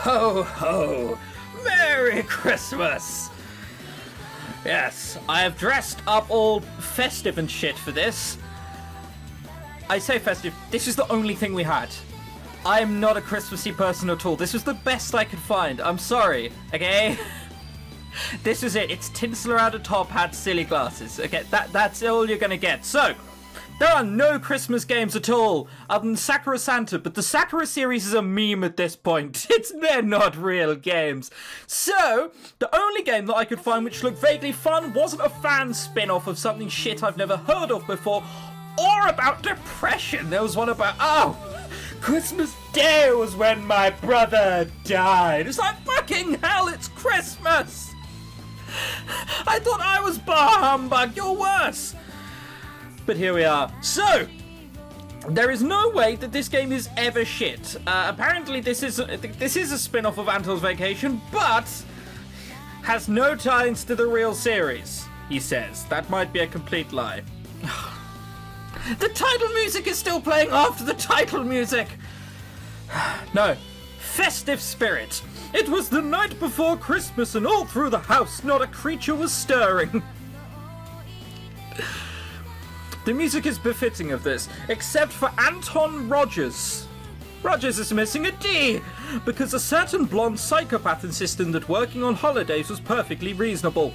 ho, ho! Merry Christmas! Yes, I have dressed up all festive and shit for this. I say festive, this is the only thing we had. I'm not a Christmassy person at all. This was the best I could find. I'm sorry, okay? This is it. It's tinsel around the top hat, silly glasses. Okay, that's all you're gonna get. So, there are no Christmas games at all, other than Sakura Santa, but the Sakura series is a meme at this point. They're not real games. So, the only game that I could find which looked vaguely fun wasn't a fan spin-off of something shit I've never heard of before, or about depression. There was one about, Christmas Day was when my brother died. It's like, fucking hell, it's Christmas! I thought I was bar humbug, you're worse! But here we are. So, there is no way that this game is ever shit. Apparently this is a spin-off of Anton's Vacation, but has no ties to the real series, he says. That might be a complete lie. The title music is still playing after the title music! No. Festive spirit. It was the night before Christmas and all through the house not a creature was stirring. The music is befitting of this, except for Anton Rogers. Rogers is missing a D, because a certain blonde psychopath insisted that working on holidays was perfectly reasonable.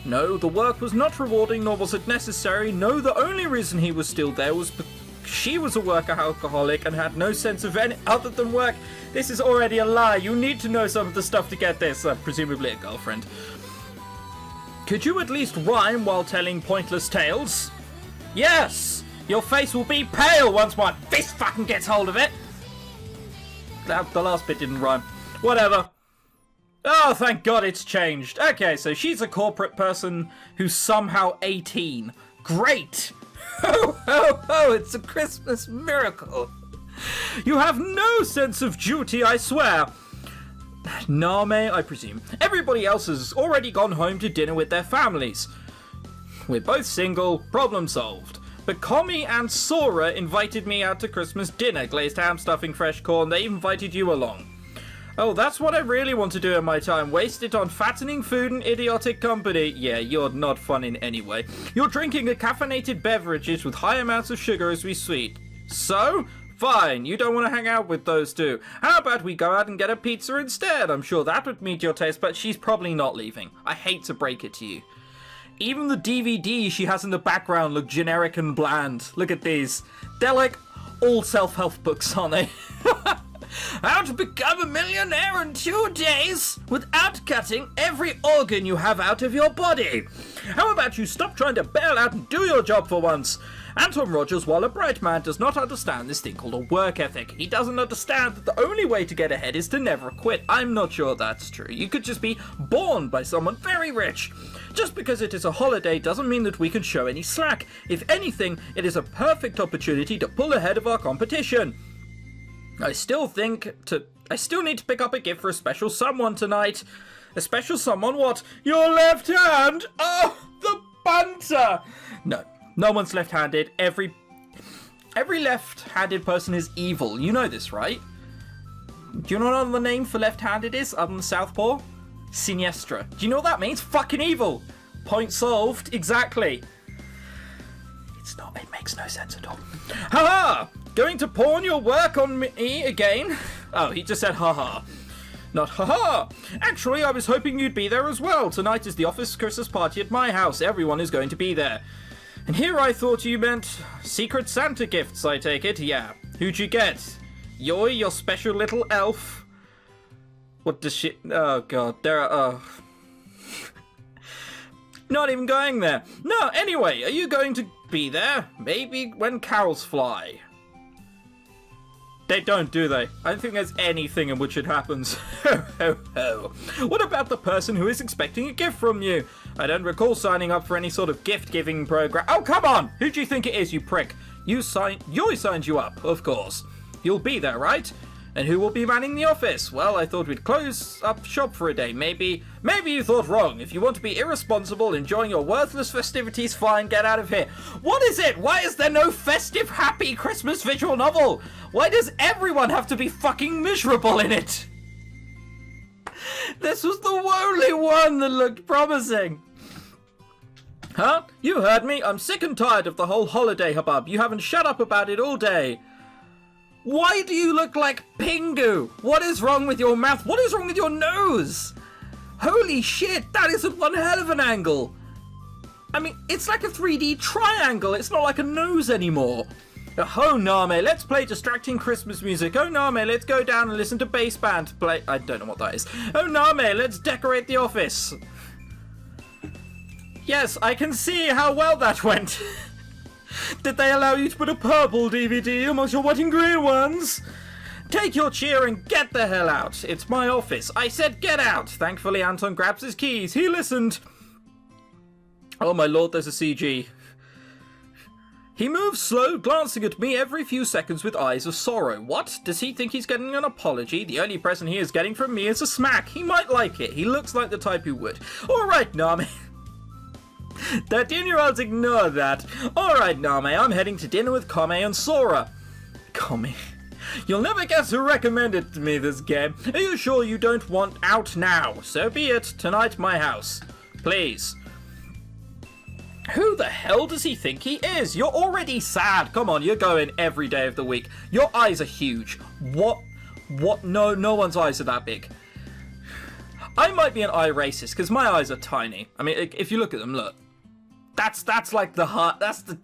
No, the work was not rewarding, nor was it necessary. No, the only reason he was still there was because she was a workaholic and had no sense of any other than work. This is already a lie. You need to know some of the stuff to get this. Presumably a girlfriend. Could you at least rhyme while telling pointless tales? Yes! Your face will be pale once my fist fucking gets hold of it! The last bit didn't rhyme. Whatever. Oh, thank God it's changed. Okay, so she's a corporate person who's somehow 18. Great! Ho, ho, ho! It's a Christmas miracle! You have no sense of duty, I swear! Name, I presume. Everybody else has already gone home to dinner with their families. We're both single, problem solved. But Commie and Sora invited me out to Christmas dinner, glazed ham, stuffing, fresh corn. They invited you along. Oh, that's what I really want to do in my time. Waste it on fattening food and idiotic company. Yeah, you're not fun in any way. You're drinking a caffeinated beverages with high amounts of sugar as we sweet. So? Fine, you don't want to hang out with those two. How about we go out and get a pizza instead? I'm sure that would meet your taste, but she's probably not leaving. I hate to break it to you. Even the DVDs she has in the background look generic and bland. Look at these. They're like all self-help books, aren't they? How to become a millionaire in 2 days without cutting every organ you have out of your body. How about you stop trying to bail out and do your job for once? Anton Rogers, while a bright man, does not understand this thing called a work ethic. He doesn't understand that the only way to get ahead is to never quit. I'm not sure that's true. You could just be born by someone very rich. Just because it is a holiday doesn't mean that we can show any slack. If anything, it is a perfect opportunity to pull ahead of our competition. I still need to pick up a gift for a special someone tonight. A special someone what? Your left hand? Oh, the bunter! No one's left-handed. Every left-handed person is evil. You know this, right? Do you know what the name for left-handed is other than Southpaw? Siniestra. Do you know what that means? Fucking evil. Point solved. Exactly. It makes no sense at all. Haha! Going to pawn your work on me again? Oh, he just said haha. Not haha! Actually, I was hoping you'd be there as well. Tonight is the office Christmas party at my house. Everyone is going to be there. And here I thought you meant Secret Santa gifts, I take it. Yeah. Who'd you get? Yoy, your special little elf? What does she... Oh, God. There are... Not even going there. No, anyway, are you going to be there? Maybe when carols fly. They don't, do they? I don't think there's anything in which it happens. Ho, ho, ho. What about the person who is expecting a gift from you? I don't recall signing up for any sort of gift-giving program. Oh, come on! Who do you think it is, you prick? Yoy signed you up, of course. You'll be there, right? And who will be manning the office? Well, I thought we'd close up shop for a day. Maybe you thought wrong. If you want to be irresponsible, enjoying your worthless festivities, fine, get out of here. What is it? Why is there no festive, happy Christmas visual novel? Why does everyone have to be fucking miserable in it? This was the only one that looked promising. Huh? You heard me. I'm sick and tired of the whole holiday hubbub. You haven't shut up about it all day. Why do you look like Pingu? What is wrong with your mouth? What is wrong with your nose? Holy shit, that is one hell of an angle. I mean, it's like a 3D triangle. It's not like a nose anymore. Oh, Name, let's play distracting Christmas music. Oh, Name, let's go down and listen to bass band play. I don't know what that is. Oh, Name, let's decorate the office. Yes, I can see how well that went. Did they allow you to put a purple DVD amongst your white and green ones? Take your cheer and get the hell out. It's my office. I said get out. Thankfully, Anton grabs his keys. He listened. Oh my lord, there's a CG. He moves slow, glancing at me every few seconds with eyes of sorrow. What? Does he think he's getting an apology? The only present he is getting from me is a smack. He might like it. He looks like the type who would. Alright, Name. 13-year-olds ignore that. Alright, Name, I'm heading to dinner with Kame and Sora. Kame. You'll never guess who recommended to me this game. Are you sure you don't want out now? So be it. Tonight, my house. Please. Who the hell does he think he is? You're already sad. Come on, you're going every day of the week. Your eyes are huge. What? No one's eyes are that big. I might be an eye racist because my eyes are tiny. I mean, if you look at them, look. That's like the heart. That's the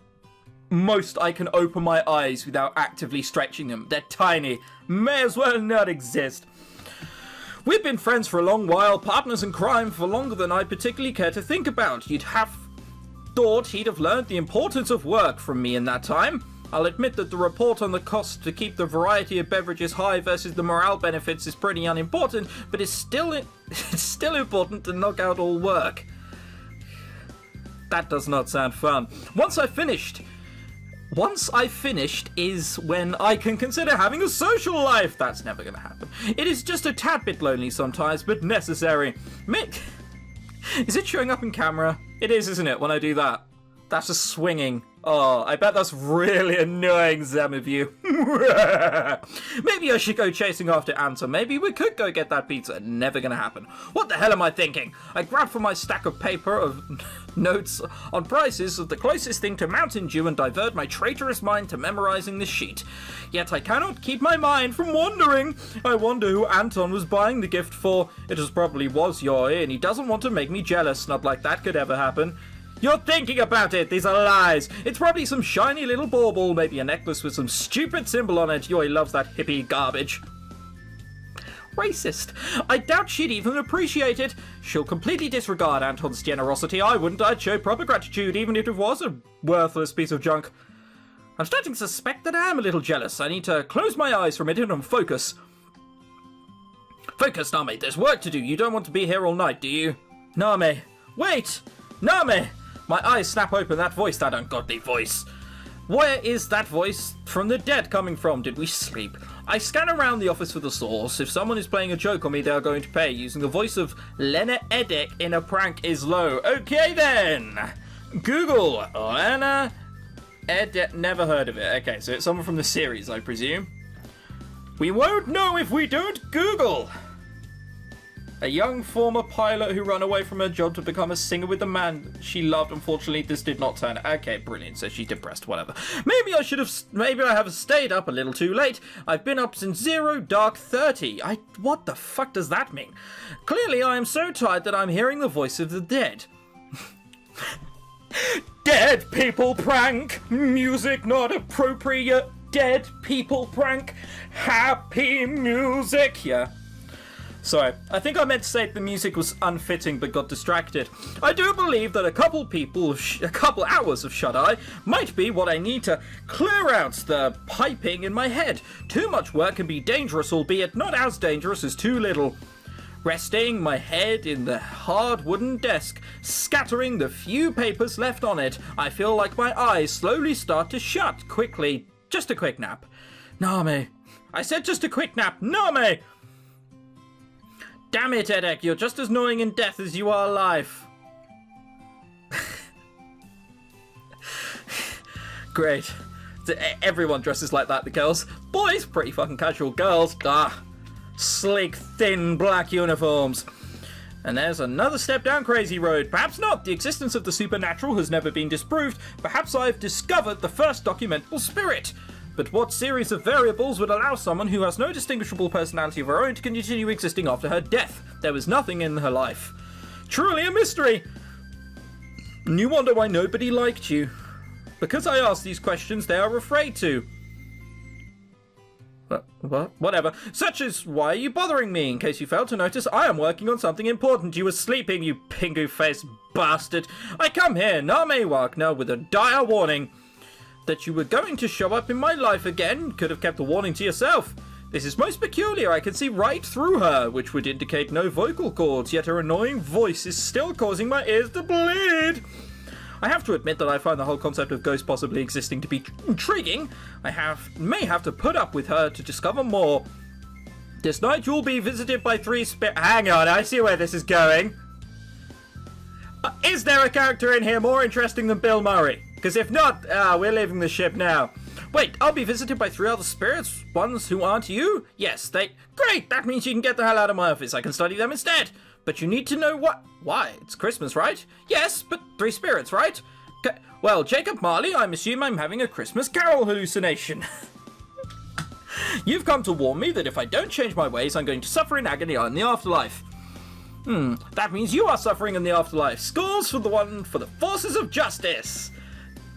most I can open my eyes without actively stretching them. They're tiny. May as well not exist. We've been friends for a long while, partners in crime for longer than I particularly care to think about. You'd have thought he'd have learned the importance of work from me in that time. I'll admit that the report on the cost to keep the variety of beverages high versus the morale benefits is pretty unimportant, but it's still important to knock out all work. That does not sound fun. Once I finished is when I can consider having a social life. That's never going to happen. It is just a tad bit lonely sometimes, but necessary. Is it showing up in camera? It is, isn't it, when I do that? That's just swinging. Oh, I bet that's really annoying, some of you. Maybe I should go chasing after Anton. Maybe we could go get that pizza. Never gonna happen. What the hell am I thinking? I grab from my stack of paper of notes on prices of the closest thing to Mountain Dew and divert my traitorous mind to memorizing the sheet. Yet I cannot keep my mind from wandering. I wonder who Anton was buying the gift for. It probably was Yoi, and he doesn't want to make me jealous. Not like that could ever happen. You're thinking about it. These are lies. It's probably some shiny little bauble, maybe a necklace with some stupid symbol on it. Yoi loves that hippie garbage. Racist. I doubt she'd even appreciate it. She'll completely disregard Anton's generosity. I wouldn't. I'd show proper gratitude even if it was a worthless piece of junk. I'm starting to suspect that I am a little jealous. I need to close my eyes for a minute and focus. Focus, Name. There's work to do. You don't want to be here all night, do you? Name. Wait! Name! My eyes snap open. That voice, that ungodly voice. Where is that voice from the dead coming from? Did we sleep? I scan around the office for the source. If someone is playing a joke on me, they are going to pay. Using the voice of Lena Edek in a prank is low. Okay then. Google. Lena Edek. Never heard of it. Okay, so it's someone from the series, I presume. We won't know if we don't Google. A young former pilot who ran away from her job to become a singer with the man she loved. Unfortunately, this did not turn out. Okay, brilliant. So she's depressed, whatever. Maybe I have stayed up a little too late. I've been up since 0:30. What the fuck does that mean? Clearly, I am so tired that I'm hearing the voice of the dead. Dead people prank. Music not appropriate. Dead people prank. Happy music. Yeah. Sorry, I think I meant to say the music was unfitting but got distracted. I do believe that a couple hours of shut-eye might be what I need to clear out the piping in my head. Too much work can be dangerous, albeit not as dangerous as too little. Resting my head in the hard wooden desk, scattering the few papers left on it, I feel like my eyes slowly start to shut quickly. Just a quick nap. Name. I said just a quick nap. Name! Damn it, Edek, you're just as annoying in death as you are alive. Great. Everyone dresses like that, the girls. Boys, pretty fucking casual. Girls, sleek, thin, black uniforms. And there's another step down crazy road. Perhaps not. The existence of the supernatural has never been disproved. Perhaps I've discovered the first documentable spirit. But what series of variables would allow someone who has no distinguishable personality of her own to continue existing after her death? There was nothing in her life. Truly a mystery. And you wonder why nobody liked you. Because I ask these questions, they are afraid to. What? Whatever. Such is why are you bothering me? In case you failed to notice, I am working on something important. You were sleeping, you pingu-faced bastard. I come here, Name Wagner, with a dire warning. That you were going to show up in my life again. Could have kept the warning to yourself. This is most peculiar. I can see right through her, which would indicate no vocal cords, yet her annoying voice is still causing my ears to bleed. I have to admit that I find the whole concept of ghosts possibly existing to be intriguing. I may have to put up with her to discover more. This night you'll be visited by 3 Hang on, I see where this is going. Is there a character in here more interesting than Bill Murray? Because if not, we're leaving the ship now. Wait, I'll be visited by 3 other spirits, ones who aren't you? Yes, Great, that means you can get the hell out of my office. I can study them instead. But you need to know what... Why? It's Christmas, right? Yes, but 3 spirits, right? Well, Jacob Marley, I assume I'm having a Christmas carol hallucination. You've come to warn me that if I don't change my ways, I'm going to suffer in agony in the afterlife. That means you are suffering in the afterlife. Scores for the forces of justice.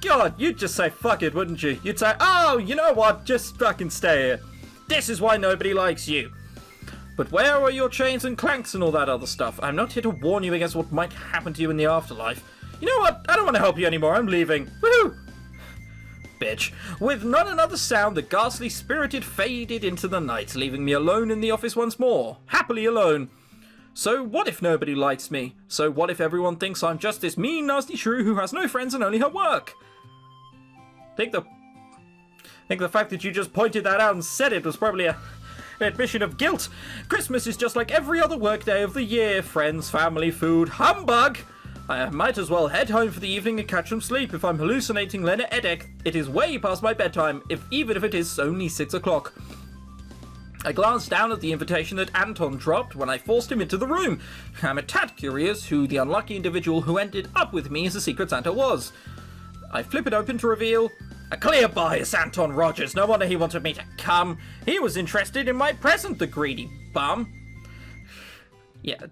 God, you'd just say fuck it, wouldn't you? You'd say, oh, you know what, just fucking stay here. This is why nobody likes you. But where are your chains and clanks and all that other stuff? I'm not here to warn you against what might happen to you in the afterlife. You know what? I don't want to help you anymore. I'm leaving. Woohoo! Bitch. With not another sound, the ghastly spirited faded into the night, leaving me alone in the office once more. Happily alone. So what if nobody likes me? So what if everyone thinks I'm just this mean, nasty shrew who has no friends and only her work? I think the fact that you just pointed that out and said it was probably an admission of guilt. Christmas is just like every other workday of the year. Friends, family, food, humbug! I might as well head home for the evening and catch some sleep. If I'm hallucinating Lena Edek, it is way past my bedtime, even if it is only 6 o'clock. I glanced down at the invitation that Anton dropped when I forced him into the room. I'm a tad curious who the unlucky individual who ended up with me as a Secret Santa was. I flip it open to reveal... A clear bias, Anton Rogers. No wonder he wanted me to come. He was interested in my present, the greedy bum. Yeah.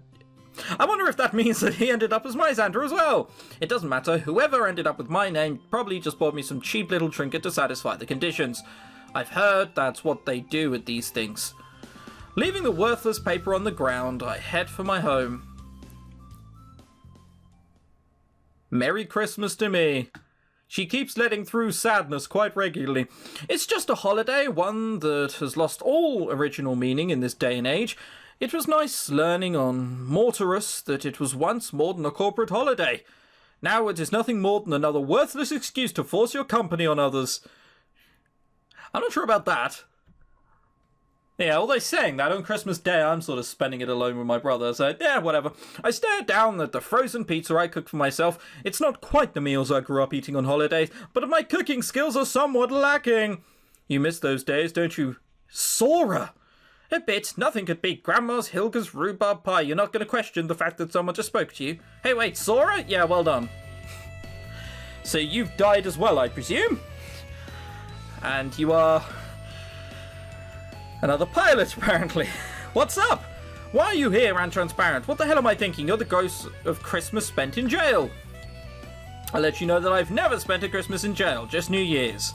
I wonder if that means that he ended up as my Santa as well. It doesn't matter. Whoever ended up with my name probably just bought me some cheap little trinket to satisfy the conditions. I've heard that's what they do with these things. Leaving the worthless paper on the ground, I head for my home. Merry Christmas to me. She keeps letting through sadness quite regularly. It's just a holiday, one that has lost all original meaning in this day and age. It was nice learning on Mortarus that it was once more than a corporate holiday. Now it is nothing more than another worthless excuse to force your company on others. I'm not sure about that. Yeah, although saying that, on Christmas Day I'm sort of spending it alone with my brother, so yeah, whatever. I stare down at the frozen pizza I cooked for myself. It's not quite the meals I grew up eating on holidays, but my cooking skills are somewhat lacking. You miss those days, don't you? Sora! A bit. Nothing could beat Grandma's Hilga's rhubarb pie. You're not going to question the fact that someone just spoke to you. Hey, wait, Sora? Yeah, well done. So you've died as well, I presume? And you are... another pilot, apparently. What's up? Why are you here and transparent? What the hell am I thinking? You're the ghost of Christmas spent in jail. I'll let you know that I've never spent a Christmas in jail, just New Year's.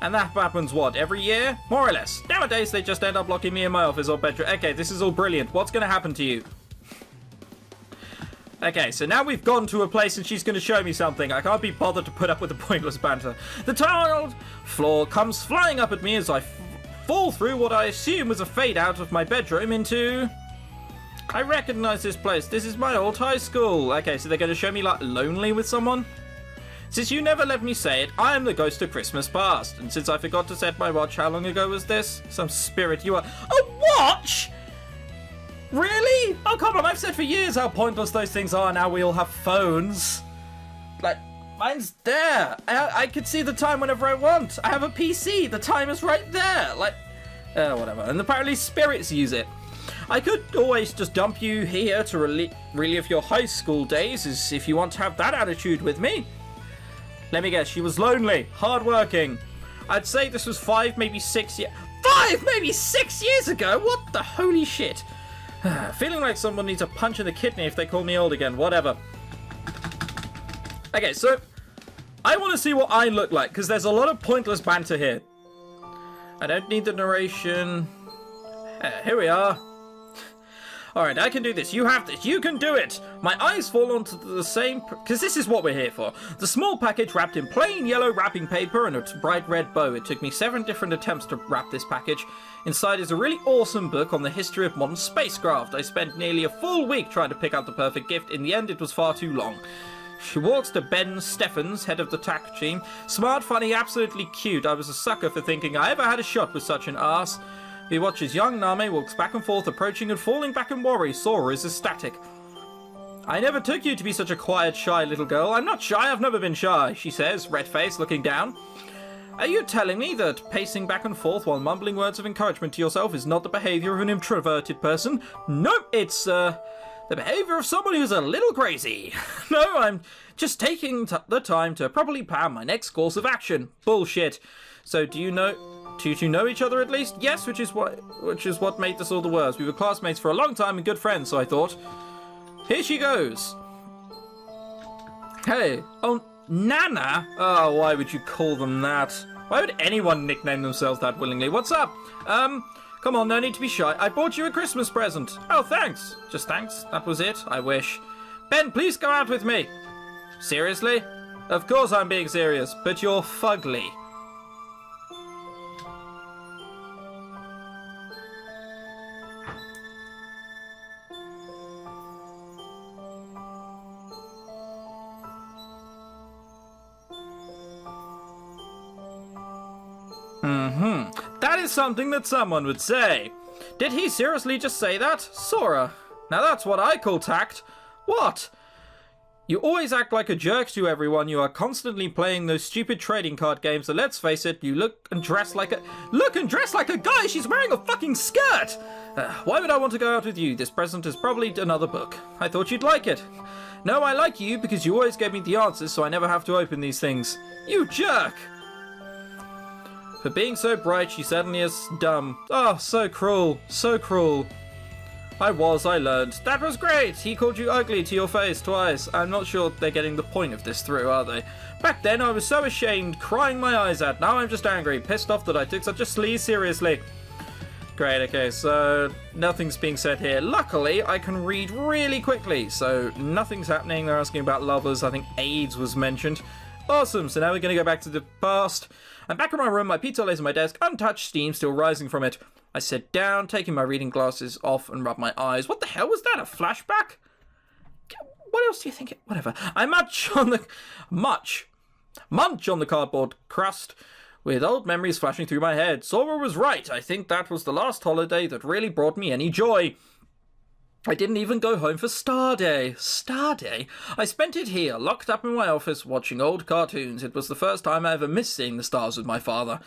And that happens, what, every year? More or less. Nowadays, they just end up locking me in my office or bedroom. Okay, this is all brilliant. What's going to happen to you? Okay, so now we've gone to a place and she's going to show me something. I can't be bothered to put up with the pointless banter. The tiled floor comes flying up at me as I fall through what I assume was a fade out of my bedroom into... I recognize this place. This is my old high school. Okay, so they're going to show me, like, lonely with someone? Since you never let me say it, I am the ghost of Christmas past. And since I forgot to set my watch, how long ago was this? Some spirit you are... A watch?! Really? Oh, come on, I've said for years how pointless those things are. Now we all have phones. Like, mine's there. I can see the time whenever I want. I have a PC. The time is right there. Like, whatever. And apparently spirits use it. I could always just dump you here to relive your high school days, as if you want to have that attitude with me. Let me guess, she was lonely, hardworking. I'd say this was 5, maybe 6 years... 5, maybe 6 years ago? What the holy shit? Feeling like someone needs a punch in the kidney if they call me old again, whatever. Okay, so I want to see what I look like, because there's a lot of pointless banter here. I don't need the narration. Here we are. Alright, I can do this. You have this. You can do it. My eyes fall onto the same... Because this is what we're here for. The small package wrapped in plain yellow wrapping paper and a bright red bow. It took me 7 different attempts to wrap this package. Inside is a really awesome book on the history of modern spacecraft. I spent nearly a full week trying to pick out the perfect gift. In the end, it was far too long. She walks to Ben Steffens, head of the TAC team. Smart, funny, absolutely cute. I was a sucker for thinking I ever had a shot with such an ass. He watches young Name walks back and forth, approaching and falling back in worry. Sora is ecstatic. I never took you to be such a quiet, shy little girl. I'm not shy, I've never been shy, she says, red-faced, looking down. Are you telling me that pacing back and forth while mumbling words of encouragement to yourself is not the behaviour of an introverted person? Nope, it's, the behaviour of someone who's a little crazy. No, I'm just taking the time to properly plan my next course of action. Bullshit. So do you two know each other at least? Yes, which is what made this all the worse. We were classmates for a long time and good friends, so I thought. Here she goes. Hey. Oh, Nana? Oh, why would you call them that? Why would anyone nickname themselves that willingly? What's up? Come on, no need to be shy. I bought you a Christmas present. Oh, thanks. Just thanks? That was it? I wish. Ben, please go out with me. Seriously? Of course I'm being serious, but you're fugly. That is something that someone would say. Did he seriously just say that? Sora. Now that's what I call tact. What? You always act like a jerk to everyone. You are constantly playing those stupid trading card games, so let's face it, you look and dress like a guy! She's wearing a fucking skirt! Why would I want to go out with you? This present is probably another book. I thought you'd like it. No, I like you because you always gave me the answers, so I never have to open these things. You jerk! For being so bright, she suddenly is dumb. Oh, so cruel. So cruel. I learned. That was great! He called you ugly to your face twice. I'm not sure they're getting the point of this through, are they? Back then, I was so ashamed, crying my eyes out. Now I'm just angry, pissed off that I took such a sleaze seriously. Great, okay, so nothing's being said here. Luckily, I can read really quickly, so nothing's happening. They're asking about lovers. I think AIDS was mentioned. Awesome, so now we're going to go back to the past. I'm back in my room, my pizza lays on my desk, untouched, steam still rising from it. I sit down, taking my reading glasses off and rub my eyes. What the hell was that, a flashback? What else do you think? Whatever. I munch on the cardboard crust with old memories flashing through my head. Sora was right. I think that was the last holiday that really brought me any joy. I didn't even go home for Star Day. Star Day? I spent it here, locked up in my office, watching old cartoons. It was the first time I ever missed seeing the stars with my father.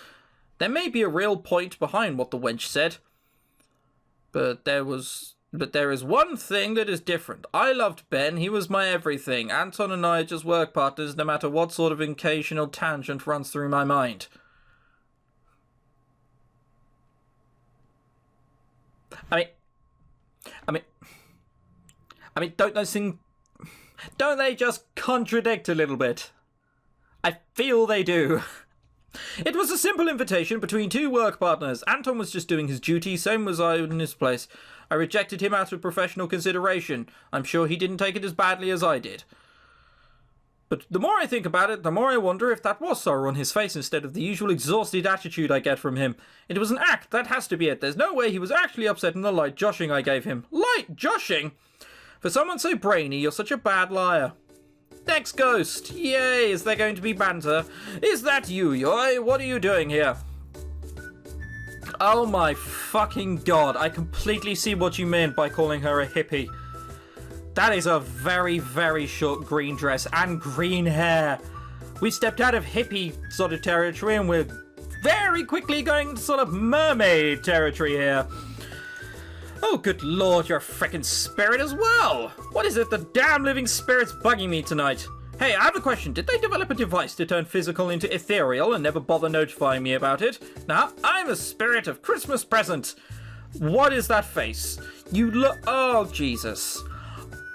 There may be a real point behind what the wench said. But there is one thing that is different. I loved Ben. He was my everything. Anton and I are just work partners, no matter what sort of occasional tangent runs through my mind. I mean, don't they just contradict a little bit? I feel they do. It was a simple invitation between two work partners. Anton was just doing his duty, same was I in his place. I rejected him out of professional consideration. I'm sure he didn't take it as badly as I did. But the more I think about it, the more I wonder if that was sorrow on his face instead of the usual exhausted attitude I get from him. It was an act, that has to be it. There's no way he was actually upset in the light joshing I gave him. Light joshing? For someone so brainy, you're such a bad liar. Next ghost. Yay, is there going to be banter? Is that you, Yoi? What are you doing here? Oh my fucking god, I completely see what you meant by calling her a hippie. That is a very, very short green dress and green hair. We stepped out of hippie sort of territory and we're very quickly going to sort of mermaid territory here. Oh, good lord, you're a frickin' spirit as well! What is it, the damn living spirit's bugging me tonight? Hey, I have a question. Did they develop a device to turn physical into ethereal and never bother notifying me about it? Now, I'm a spirit of Christmas present. What is that face? You look... Oh, Jesus.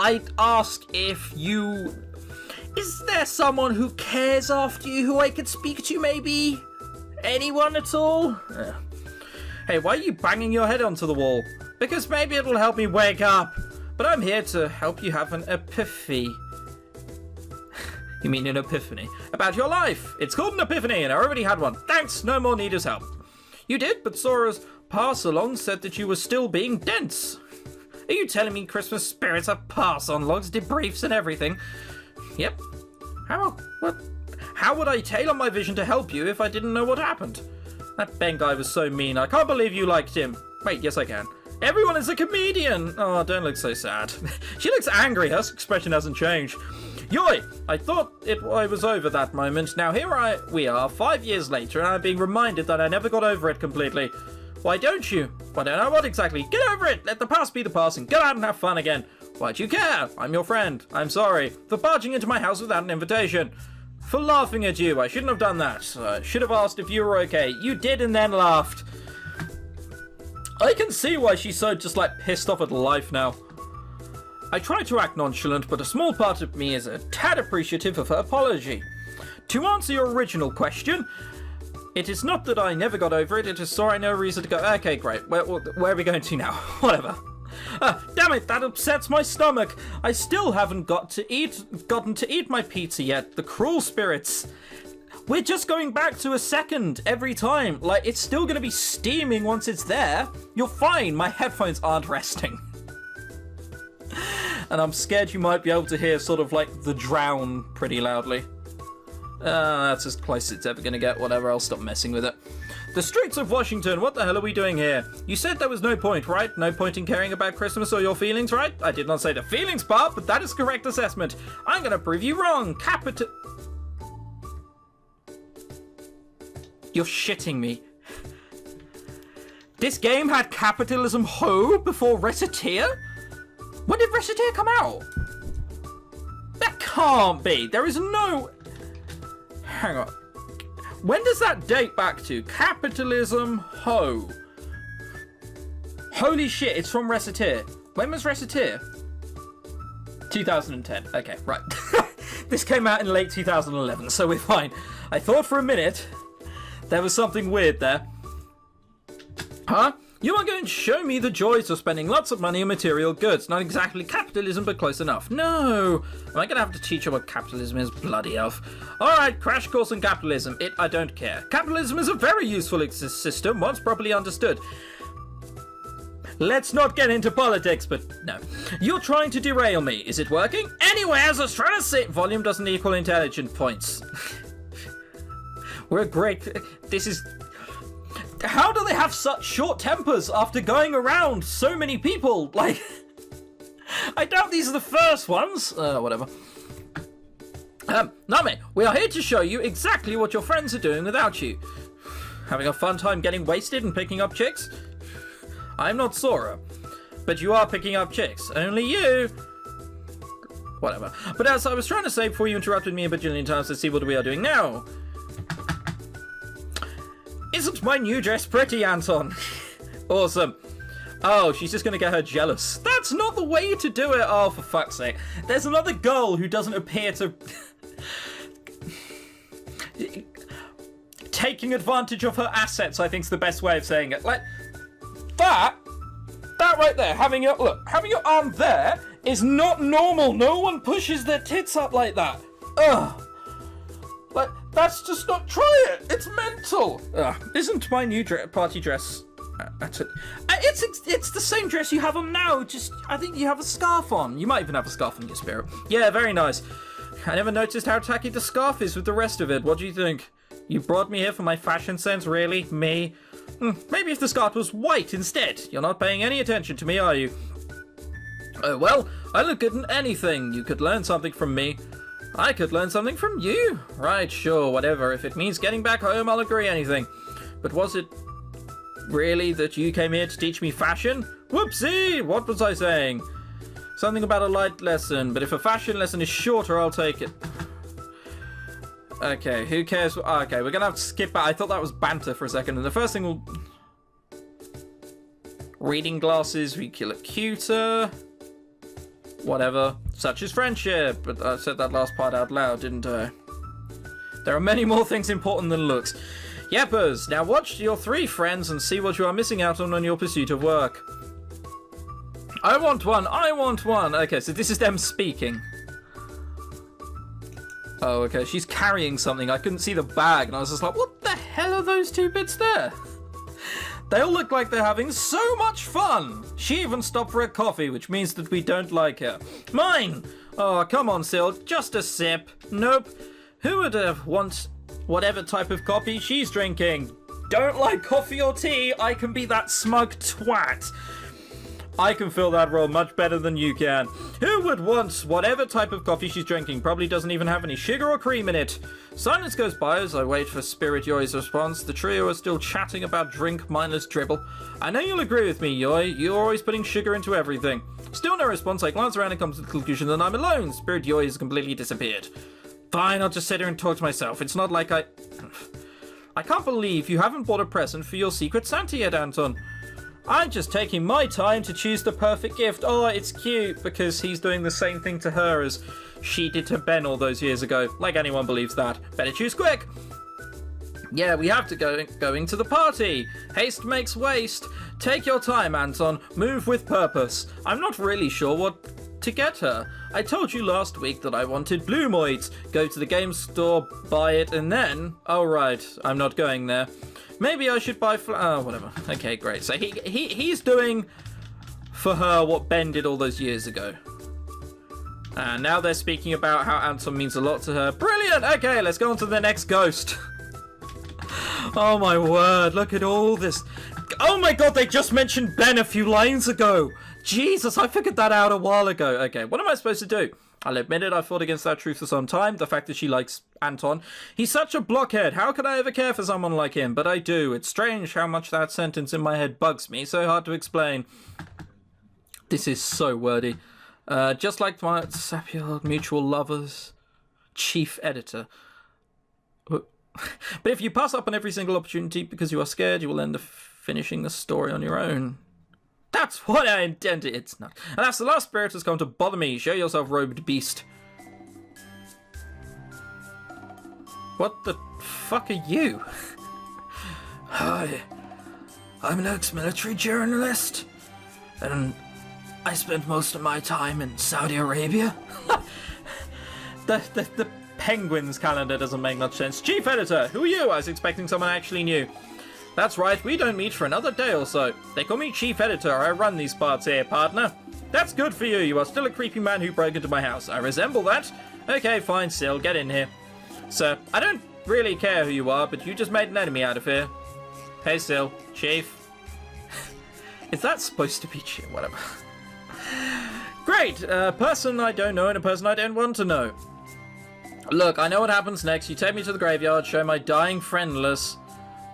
I'd ask if you... Is there someone who cares after you who I could speak to, maybe? Anyone at all? Hey, why are you banging your head onto the wall? Because maybe it'll help me wake up. But I'm here to help you have an epiphany. You mean an epiphany? About your life. It's called an epiphany, and I already had one. Thanks, no more need his help. You did, but Sora's pass-along said that you were still being dense. Are you telling me Christmas spirits have pass-on logs, debriefs, and everything? Yep. How would I tailor my vision to help you if I didn't know what happened? That Ben guy was so mean. I can't believe you liked him. Wait, yes I can. Everyone is a comedian! Oh, don't look so sad. She looks angry. Her expression hasn't changed. Yoi! I thought I was over that moment. Now here we are, 5 years later, and I'm being reminded that I never got over it completely. Why don't you? Why don't I what exactly? Get over it! Let the past be the past and go out and have fun again. Why do you care? I'm your friend. I'm sorry for barging into my house without an invitation. For laughing at you. I shouldn't have done that. I should have asked if you were okay. You did and then laughed. I can see why she's so just like pissed off at life now. I try to act nonchalant, but a small part of me is a tad appreciative of her apology. To answer your original question, it is not that I never got over it, it is so I no reason to go, okay, great, where are we going to now? Whatever. Damn it, that upsets my stomach. I still haven't gotten to eat my pizza yet. The cruel spirits. We're just going back to a second every time. Like, it's still going to be steaming once it's there. You're fine. My headphones aren't resting. And I'm scared you might be able to hear sort of like the drown pretty loudly. That's as close as it's ever going to get. Whatever, I'll stop messing with it. The streets of Washington, what the hell are we doing here? You said there was no point, right? No point in caring about Christmas or your feelings, right? I did not say the feelings part, but that is correct assessment. I'm going to prove you wrong. You're shitting me. This game had capitalism ho before Reciteer? When did Reciteer come out? That can't be. There is no... Hang on. When does that date back to? Capitalism ho. Holy shit, it's from Reciteer. When was Reciteer? 2010. Okay, right. This came out in late 2011, so we're fine. I thought for a minute there was something weird there. Huh? You are going to show me the joys of spending lots of money on material goods. Not exactly capitalism, but close enough. No! Am I going to have to teach you what capitalism is? Bloody elf. Alright, crash course on capitalism. I don't care. Capitalism is a very useful system once properly understood. Let's not get into politics, but no. You're trying to derail me. Is it working? Anyway, as I was trying to say, volume doesn't equal intelligent points. We're great. This is... How do they have such short tempers after going around so many people? Like, I doubt these are the first ones. Whatever. Nami, we are here to show you exactly what your friends are doing without you. Having a fun time getting wasted and picking up chicks? I'm not Sora, but you are picking up chicks. Only you. Whatever. But as I was trying to say before you interrupted me a bajillion times, let's see what we are doing now. Isn't my new dress pretty, Anton? Awesome. Oh, she's just going to get her jealous. That's not the way to do it. Oh, for fuck's sake. There's another girl who doesn't appear to... Taking advantage of her assets, I think, is the best way of saying it. Like, that right there, having your arm there is not normal. No one pushes their tits up like that. Ugh. Like, that's just not, try it. It's mental. Isn't my new party dress... It's the same dress you have on now, just, I think you have a scarf on. You might even have a scarf on your spirit. Yeah, very nice. I never noticed how tacky the scarf is with the rest of it. What do you think? You brought me here for my fashion sense, really? Me? Maybe if the scarf was white instead. You're not paying any attention to me, are you? Oh, well, I look good in anything. You could learn something from me. I could learn something from you. Right, sure, whatever. If it means getting back home, I'll agree anything. But was it really that you came here to teach me fashion? Whoopsie! What was I saying? Something about a light lesson, but if a fashion lesson is shorter, I'll take it. Okay, who cares? Okay, we're gonna have to skip back. I thought that was banter for a second, and the first thing we'll... Reading glasses, we kill it cuter. Whatever. Such is friendship. But I said that last part out loud, didn't I? There are many more things important than looks. Yeppers, now watch your 3 friends and see what you are missing out on your pursuit of work. I want one, I want one. Okay, so this is them speaking. Oh, okay, she's carrying something. I couldn't see the bag, and I was just like, what the hell are those 2 bits there? They all look like they're having so much fun. She even stopped for a coffee, which means that we don't like her. Mine! Oh, come on, Sil, just a sip. Nope. Who would want whatever type of coffee she's drinking? Don't like coffee or tea, I can be that smug twat. I can fill that role much better than you can. Who would want whatever type of coffee she's drinking? Probably doesn't even have any sugar or cream in it. Silence goes by as I wait for Spirit Yoi's response. The trio are still chatting about drink mindless dribble. I know you'll agree with me, Yoi. You're always putting sugar into everything. Still no response. I glance around and come to the conclusion that I'm alone. Spirit Yoi has completely disappeared. Fine, I'll just sit here and talk to myself. It's not like I can't believe you haven't bought a present for your Secret Santa yet, Anton. I'm just taking my time to choose the perfect gift. Oh, it's cute because he's doing the same thing to her as she did to Ben all those years ago. Like anyone believes that. Better choose quick. Yeah, we have to going to the party. Haste makes waste. Take your time, Anton. Move with purpose. I'm not really sure what to get her. I told you last week that I wanted Bloomoids. Go to the game store, buy it, and then... Oh, right. I'm not going there. Maybe I should buy... whatever. Okay, great. So he's doing for her what Ben did all those years ago. And now they're speaking about how Anton means a lot to her. Brilliant! Okay, let's go on to the next ghost. Oh my word, look at all this. Oh my god, they just mentioned Ben a few lines ago. Jesus, I figured that out a while ago. Okay, what am I supposed to do? I'll admit it, I fought against that truth for some time. The fact that she likes Anton. He's such a blockhead. How could I ever care for someone like him? But I do. It's strange how much that sentence in my head bugs me. So hard to explain. This is so wordy. Just like my Sapiel mutual lovers. Chief editor. But if you pass up on every single opportunity because you are scared, you will end up finishing the story on your own. That's what I intended. It's not. And that's the last spirit has come to bother me. Show yourself, robed beast. What the fuck are you? Hi. I'm an ex-military journalist. And I spent most of my time in Saudi Arabia. The Penguins calendar doesn't make much sense. Chief editor, who are you? I was expecting someone I actually knew. That's right, we don't meet for another day or so. They call me Chief Editor, I run these parts here, partner. That's good for you, you are still a creepy man who broke into my house. I resemble that. Okay, fine, Sil, get in here. Sir, I don't really care who you are, but you just made an enemy out of here. Hey, Sil, Chief. Is that supposed to be Chief? Whatever. Great, a person I don't know and a person I don't want to know. Look, I know what happens next. You take me to the graveyard, show my dying friendless...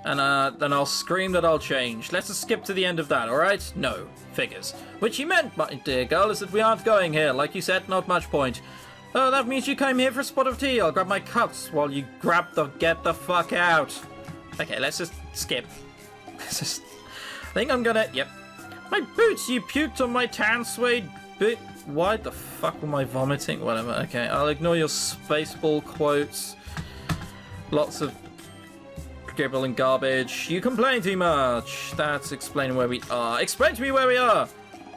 And then I'll scream that I'll change. Let's just skip to the end of that, alright? No. Figures. Which you meant, my dear girl, is that we aren't going here. Like you said, not much point. Oh, that means you came here for a spot of tea. I'll grab my cups while you get the fuck out. Okay, let's just skip. Let's just... I think I'm gonna... Yep. My boots, you puked on my tan suede boot. Why the fuck am I vomiting? Whatever. Okay, I'll ignore your spaceball quotes. Lots of... dribble and garbage. You complain too much. That's explaining where we are. Explain to me where we are.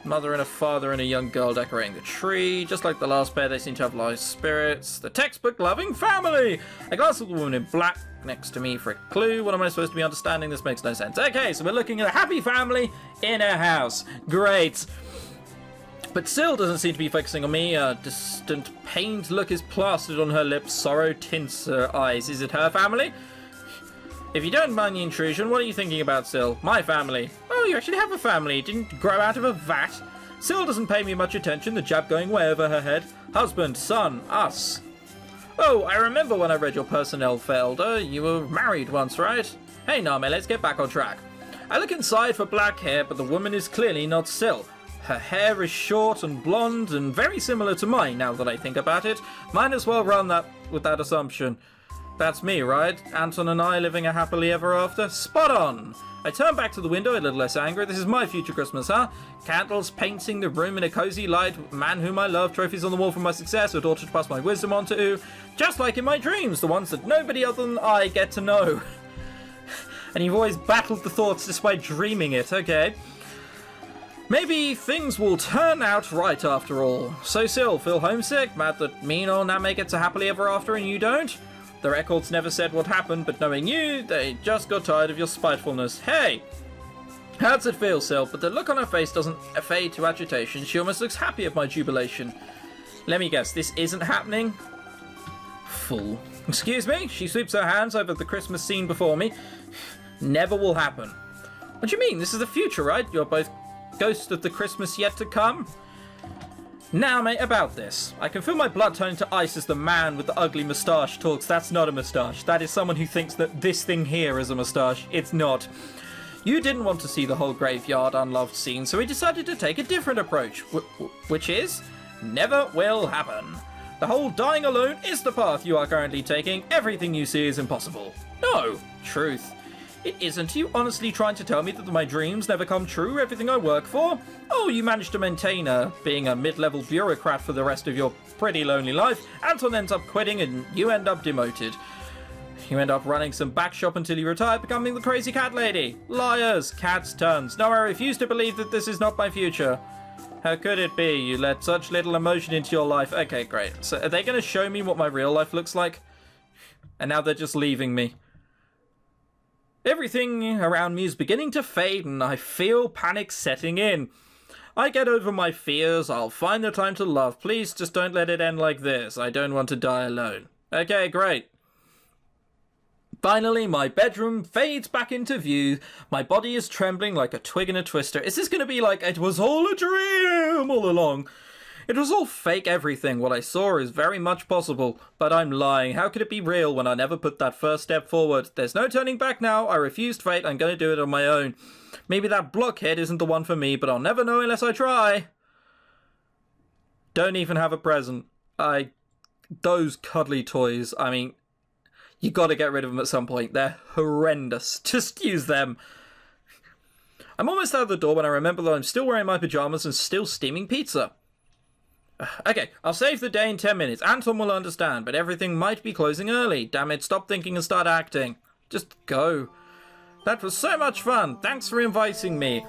Mother and a father and a young girl decorating the tree. Just like the last pair, they seem to have live spirits. The textbook loving family. A glass of the woman in black next to me for a clue. What am I supposed to be understanding? This makes no sense. Okay, so we're looking at a happy family in a house. Great. But Sil doesn't seem to be focusing on me. A distant pained look is plastered on her lips. Sorrow tints her eyes. Is it her family? If you don't mind the intrusion, what are you thinking about, Sil? My family. Oh, you actually have a family. Didn't grow out of a vat. Sil doesn't pay me much attention, the jab going way over her head. Husband, son, us. Oh, I remember when I read your personnel folder. You were married once, right? Hey, Name, let's get back on track. I look inside for black hair, but the woman is clearly not Sil. Her hair is short and blonde and very similar to mine, now that I think about it. Might as well run that with that assumption. That's me, right? Anton and I living a happily ever after? Spot on! I turn back to the window, a little less angry. This is my future Christmas, huh? Candles painting the room in a cozy light, man whom I love, trophies on the wall for my success, a daughter to pass my wisdom on to. Just like in my dreams, the ones that nobody other than I get to know. And you've always battled the thoughts despite dreaming it, okay. Maybe things will turn out right after all. So Sil, feel homesick? Mad that me and old Name gets a happily ever after and you don't? The records never said what happened, but knowing you, they just got tired of your spitefulness. Hey! How does it feel, Sil? But the look on her face doesn't fade to agitation. She almost looks happy at my jubilation. Let me guess, this isn't happening? Fool. Excuse me? She sweeps her hands over the Christmas scene before me. Never will happen. What do you mean? This is the future, right? You're both ghosts of the Christmas yet to come? Now, mate, about this. I can feel my blood turning to ice as the man with the ugly moustache talks. That's not a moustache. That is someone who thinks that this thing here is a moustache. It's not. You didn't want to see the whole graveyard unloved scene, so we decided to take a different approach, which is never will happen. The whole dying alone is the path you are currently taking. Everything you see is impossible. No, truth. It isn't. You honestly trying to tell me that my dreams never come true, everything I work for? Oh, you managed to maintain being a mid-level bureaucrat for the rest of your pretty lonely life. Anton ends up quitting and you end up demoted. You end up running some back shop until you retire, becoming the crazy cat lady. Liars, cat's tongues. No, I refuse to believe that this is not my future. How could it be? You let such little emotion into your life. Okay, great. So are they going to show me what my real life looks like? And now they're just leaving me. Everything around me is beginning to fade and I feel panic setting in. I get over my fears. I'll find the time to love. Please just don't let it end like this. I don't want to die alone. Okay, great. Finally, my bedroom fades back into view. My body is trembling like a twig in a twister. Is this going to be like, it was all a dream all along? It was all fake everything. What I saw is very much possible, but I'm lying. How could it be real when I never put that first step forward? There's no turning back now. I refused fate. I'm going to do it on my own. Maybe that blockhead isn't the one for me, but I'll never know unless I try. Don't even have a present. Those cuddly toys, I mean, you got to get rid of them at some point. They're horrendous. Just use them. I'm almost out of the door when I remember that I'm still wearing my pajamas and still steaming pizza. Okay, I'll save the day in 10 minutes. Anton will understand, but everything might be closing early. Damn it, stop thinking and start acting. Just go. That was so much fun. Thanks for inviting me.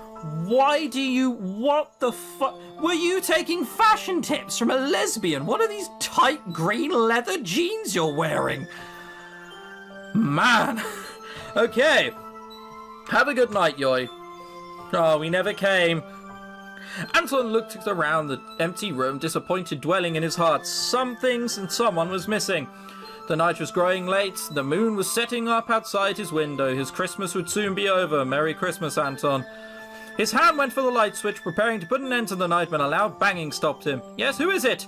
Why do you... What the fuck? Were you taking fashion tips from a lesbian? What are these tight green leather jeans you're wearing? Man. Okay. Have a good night, Yoy. Oh, we never came. Anton looked around the empty room, disappointed, dwelling in his heart. Some things and someone was missing. The night was growing late. The moon was setting up outside his window. His Christmas would soon be over. Merry Christmas, Anton. His hand went for the light switch, preparing to put an end to the night when a loud banging stopped him. Yes, who is it?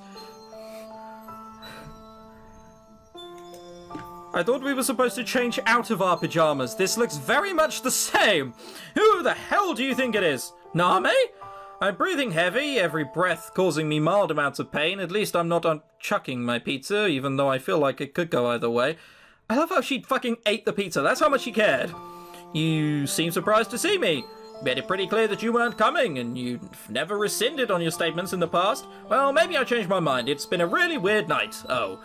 I thought we were supposed to change out of our pajamas. This looks very much the same. Who the hell do you think it is? Name? I'm breathing heavy, every breath causing me mild amounts of pain. At least I'm not unchucking my pizza, even though I feel like it could go either way. I love how she fucking ate the pizza. That's how much she cared. You seem surprised to see me. You made it pretty clear that you weren't coming, and you've never rescinded on your statements in the past. Well, maybe I changed my mind. It's been a really weird night. Oh.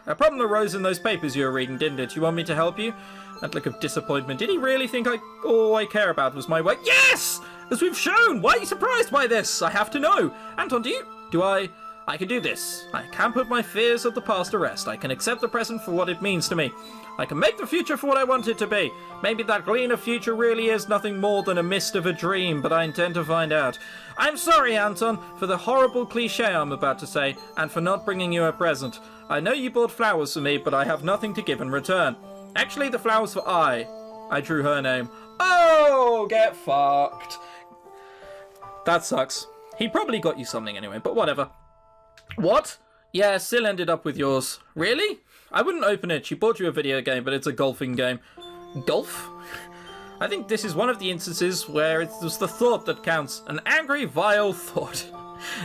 A problem arose in those papers you were reading, didn't it? You want me to help you? That look of disappointment. Did he really think all I care about was my weight? Yes! As we've shown! Why are you surprised by this? I have to know. Anton, I can do this. I can put my fears of the past to rest. I can accept the present for what it means to me. I can make the future for what I want it to be. Maybe that gleam of future really is nothing more than a mist of a dream, but I intend to find out. I'm sorry, Anton, for the horrible cliche I'm about to say, and for not bringing you a present. I know you bought flowers for me, but I have nothing to give in return. Actually, the flowers for I drew her name. Oh, get fucked. That sucks. He probably got you something anyway, but whatever. What? Yeah, Sil ended up with yours. Really? I wouldn't open it. She bought you a video game, but it's a golfing game. Golf? I think this is one of the instances where it was the thought that counts. An angry, vile thought.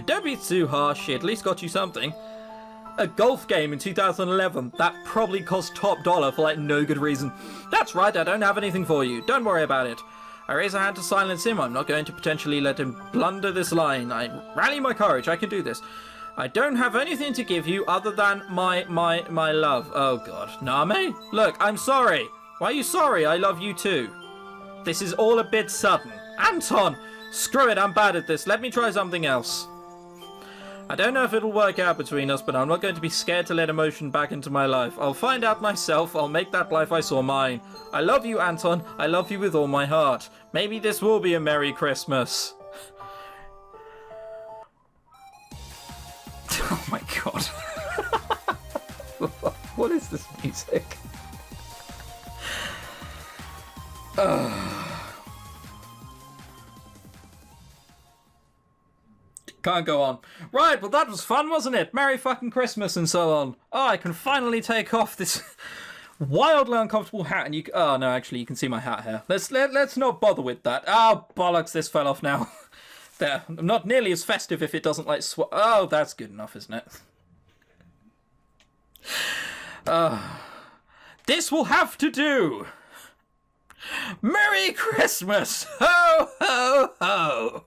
Don't be too harsh, she at least got you something. A golf game in 2011. That probably cost top dollar for like no good reason. That's right, I don't have anything for you. Don't worry about it. I raise a hand to silence him. I'm not going to potentially let him blunder this line. I rally my courage. I can do this. I don't have anything to give you other than my love. Oh god. Name? Look, I'm sorry. Why are you sorry? I love you too. This is all a bit sudden. Anton! Screw it, I'm bad at this. Let me try something else. I don't know if it'll work out between us, but I'm not going to be scared to let emotion back into my life. I'll find out myself. I'll make that life I saw mine. I love you, Anton. I love you with all my heart. Maybe this will be a Merry Christmas. Oh my god. What is this music? Can't go on. Right, well that was fun, wasn't it? Merry fucking Christmas and so on. Oh, I can finally take off this wildly uncomfortable hat and you... Oh no, actually you can see my hat here. Let's not bother with that. Oh, bollocks, this fell off now. There. I'm not nearly as festive if it doesn't like Oh, that's good enough, isn't it? This will have to do. Merry Christmas! Ho, ho, ho!